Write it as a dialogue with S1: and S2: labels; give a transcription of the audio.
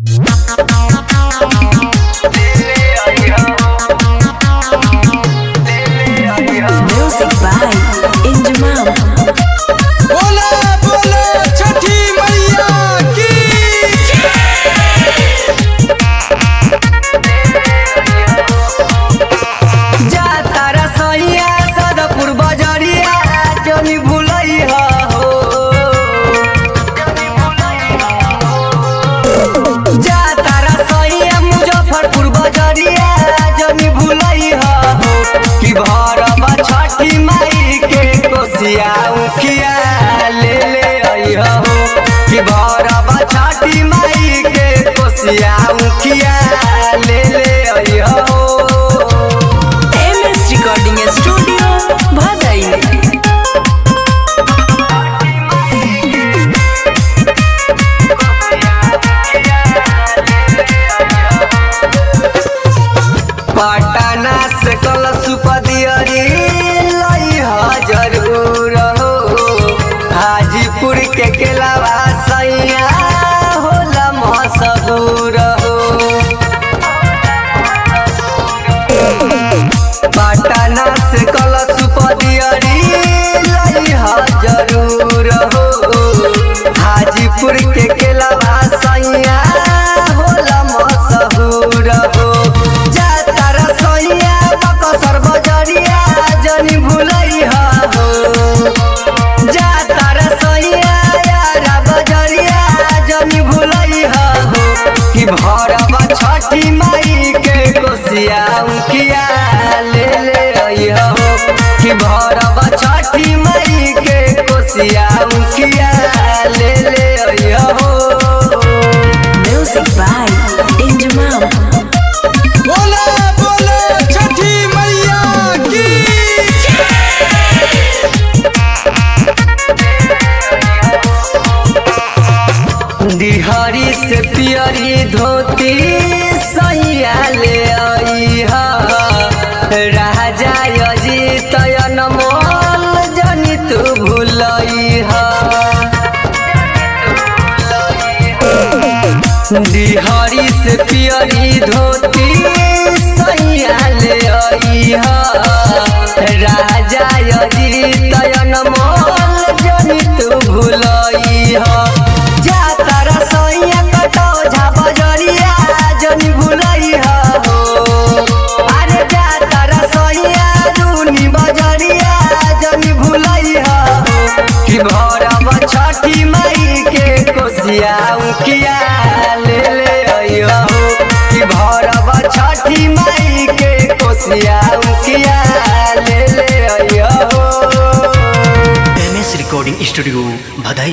S1: Music by Injumam.
S2: बोला बोला छठी मैया की
S3: जा तारा सैया सदपुर बजरिया जनी भूलैया हो। जा तारा सैया मुजफ्फरपुर बजरिया जनी भूलैया हो कि भरब छठी माई के कोसिया उखिया ले अइहा हो कि भरब छठी माई के कोसिया उखिया ले अइहा हो।
S1: MS Recording Studio, Bhadai.
S3: Patna से कलशुपदियरी लइहा जरूर हो। हाजीपुर के केलावा सैया होला मशहूर हो। पटना से कलशुपदियरी लइहा जरूर हो। हाजीपुर के केलावा सैया होला मशहूर हो। जा तारा सैया बकसर बजरिया जनी भूलैहा हो। जा तारा सैया यारा बजरिया जनी भूलैहा हो कि भरब छठी माई के कोसिया उखिया ले अइहा हो कि भरब छठी माई के कोसिया उखिया ले अइहा हो।
S1: Music by Injumam.
S2: बोला बोला छठी मैया की
S3: दिहरी से पियरी धोती सैया ले अइहा। राजा अजित अनमोल जनी तू भूलैहा। दिहरी से पियरी धोती सैया ले अइहा। राजा अजित अनमोल जनी तू भूलैहा। जा तारा सैया कटौझा बजरिया जनी भूलैहा हो। अरे जा तारा सैया दूनी बजरिया जनी भूलैहा हो कि भरब छठी माई के कोसिया उखिया ले अइहा हो कि भरब छठी माई के कोसिया उखिया ले अइहा हो।
S4: MS Recording Studio, Bhadai.